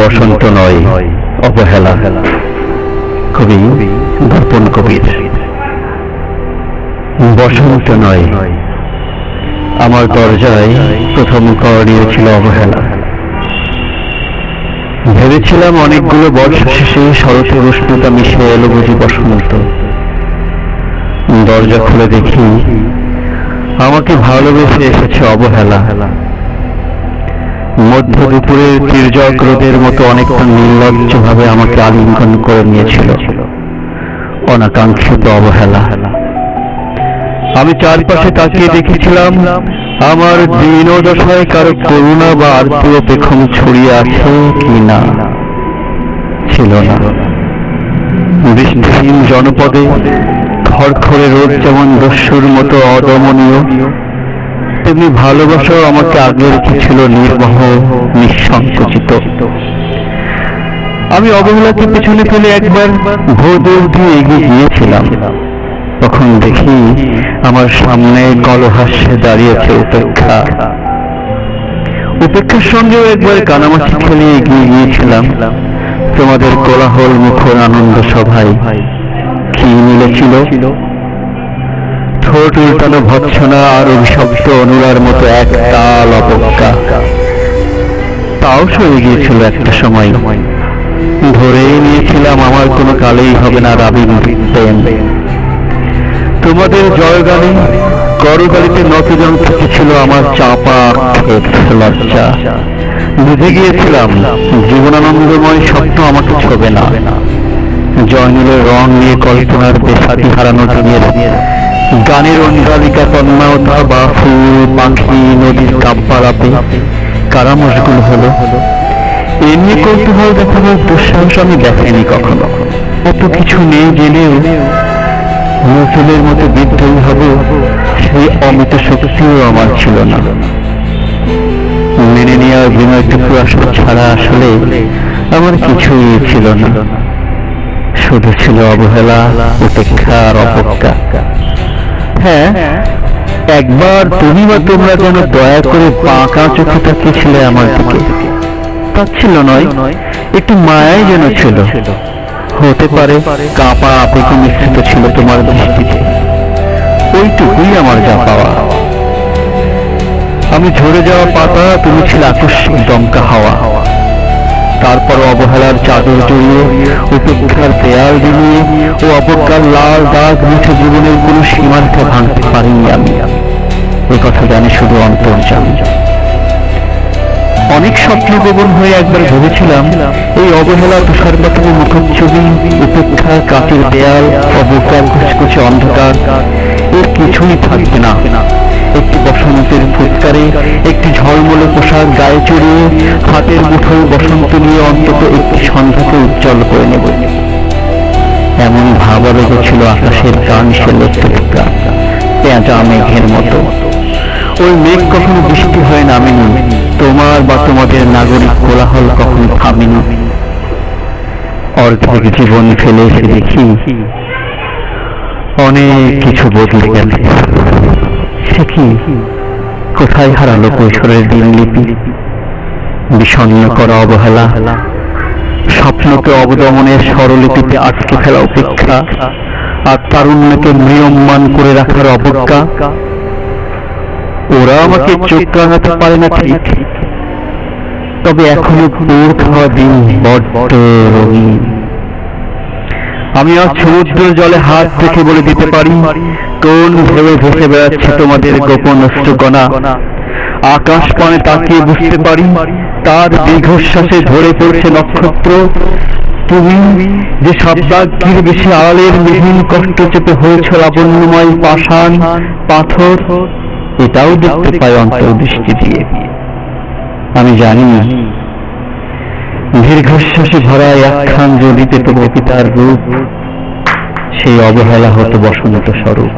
বসন্ত নয়, অবহেলা। কবি দর্পণ কবির। বসন্ত নয়, আমার দরজায় প্রথম কর নিয়েছিল অবহেলা। ভেবেছিলাম অনেকগুলো বর্ষা শেষে শরতের উষ্ণতা মিশে এলো বুঝি বসন্ত। দরজা খুলে দেখি আমাকে ভালোবেসে এসেছে অবহেলা। মধ্য দুপুরের তির্যক রোদের মতো অনেকটা নির্লজ্জ ভাবে আমাকে আলিঙ্গন করে নিয়েছিল অনাকাঙ্ক্ষিত অবহেলা। আমি চারপাশে তাকিয়ে দেখেছিলাম আমার দীনদশায় কারো করুণা বা আর্তীয় পেখম ছড়িয়ে আছে কি না। ছিল না। বৃষ্টিহীন জনপদে খড়খড়ে রোদ যেমন দস্যুর মতো অদমনীয়, তেমনি ভালোবাসাও আমাকে আগে রেখেছিল নির্মহ, নিঃসংকোচিত। আমি অবহেলাকে পেছনে ফেলে একবার ভোর দৌড় দিয়ে এগিয়ে গিয়েছিলাম। তখন দেখি আমার সামনে কলহাস্যে দাঁড়িয়েছে উপেক্ষা। উপেক্ষার সঙ্গেও একবার কানামাছি খেলে এগিয়ে গিয়েছিলাম তোমাদের কোলাহল মুখর আনন্দ সভায়। কি মিলেছিল? ঠোঁট উল্টানো ভৎসনা আর অভিশপ্ত অনুরার মতো এক তাল অবজ্ঞা। তাও সরে গিয়েছিল একটা সময়। ধরেই নিয়েছিলাম আমার কোনো কালেই হবে না রাবিন প্রেম। তোমাদের জয়গানে করগালিতে নতজন থেকেছিল আমার চাপা লজ্জা। বুঝে গিয়েছিলাম জীবনানন্দময় স্বপ্ন আমাকে ছোবে না। জয়নুলের রং নিয়ে কল্পনার বেসাতি হারানো দিনের গানের অঞ্জলিকা তন্ময়তা বা ফুল পাখি নদীর কাব্যালাপে কারা মশগুল হলো। এ নিয়ে কৌতূহল দেখানোর দুঃসাহস আমি দেখেনি কখনো। এত কিছু নেই জেনেও নজরুলের মতো বিদ্রোহী হব সেই অমিত শক্তিও আমার ছিল না। মেনে নেওয়ার বিনয়টুকু আসা ছাড়া আসলে আমার কিছুই ছিল না। শুধু ছিল অবহেলা, উপেক্ষা আর অবজ্ঞা। হ্যাঁ, একবার তুমি বা তোমরা যেন দয়া করে বাঁকা চোখে তাকিয়েছিলে আমার দিকে। তাচ্ছিল নয়, একটু মায়াই যেন ছিল। হতে পারে কাঁপা আবেগ মিশ্রিত ছিল তোমার দৃষ্টিতে। ওইটুকুই আমার যা পাওয়া। আমি ঝরে যাওয়া পাতা, তুমি ছিল আকস্মিক দমকা হাওয়া। তারপর অবহেলার চাদর জড়িয়ে, উপেক্ষার দেয়াল দিলিয়ে ও অবজ্ঞার লাল দাগ মুছে জীবনের কোনো সীমারেখা ভাঙতে পারিনি আমি। এ কথা জানি শুধু অন্তর্যামী। অনেক স্বপ্ন গোপন হয়ে একবার ভেবেছিলাম এই অবহেলা তুষারপাতের মুখচ্ছবি, উপেক্ষার কাঠের দেয়াল, অবজ্ঞার কুচকুচে অন্ধকার, এর কিছুই থাকবে না। একটি বসন্তের ফুৎকারে, একটি ঝলমলে পোশাক গায়ে চড়িয়ে, হাতের মুঠোয় বসন্ত নিয়ে অন্তত একটি সন্ধ্যাকে উজ্জ্বল করে নেব। এমন ভাবা লেগেছিল আকাশের গান সে লক্ষ্য টুকরা পেঁচা মেঘের মতো। ওই মেঘ কখনো বৃষ্টি হয়ে নামেনি, তোমার বা তোমাদের নাগরিক কোলাহল কখনো থামেনি। অর্ধেক জীবন ফেলে এসে দেখি অনেক কিছু বদলে গেছে। সে কি কোথায় হারালো কৈশোরের দিনলিপি? বিষণ্ণ করা অবহেলা, স্বপ্নকে অবদমনের স্বরলিপিতে আটকে ফেলা উপেক্ষা, আর তারুণ্যকে ম্রিয়মান করে রাখার অবজ্ঞা। ওরা আমাকে চোখ রাঙাতে পারে না ঠিক, তবে এখনো পোড় খাওয়া দিন বড্ড রঙিন। আমি আজ সমুদ্রের জলে হাত রেখে বলে দিতে পারি কোন ভেবে ভেসে বেড়াচ্ছে তোমাদের গোপন অশ্রুকণা। আকাশ পানে তাকিয়ে বুঝতে পারি তার দীর্ঘশ্বাসে ঝরে পড়ছে নক্ষত্র। তুমি যে শব্দাগ্নির বেশি আড়ালের মিহিন কষ্ট চেপে হয়েছ লাবণ্যময় পাষাণ পাথর, এটাও দেখতে পাই অন্তর্দৃষ্টি দিয়ে। আমি জানি দীর্ঘশ্বাসে ভরা একখান যদি পেত পিতার রূপ, সেই অবহেলা হতো বসন্ত স্বরূপ।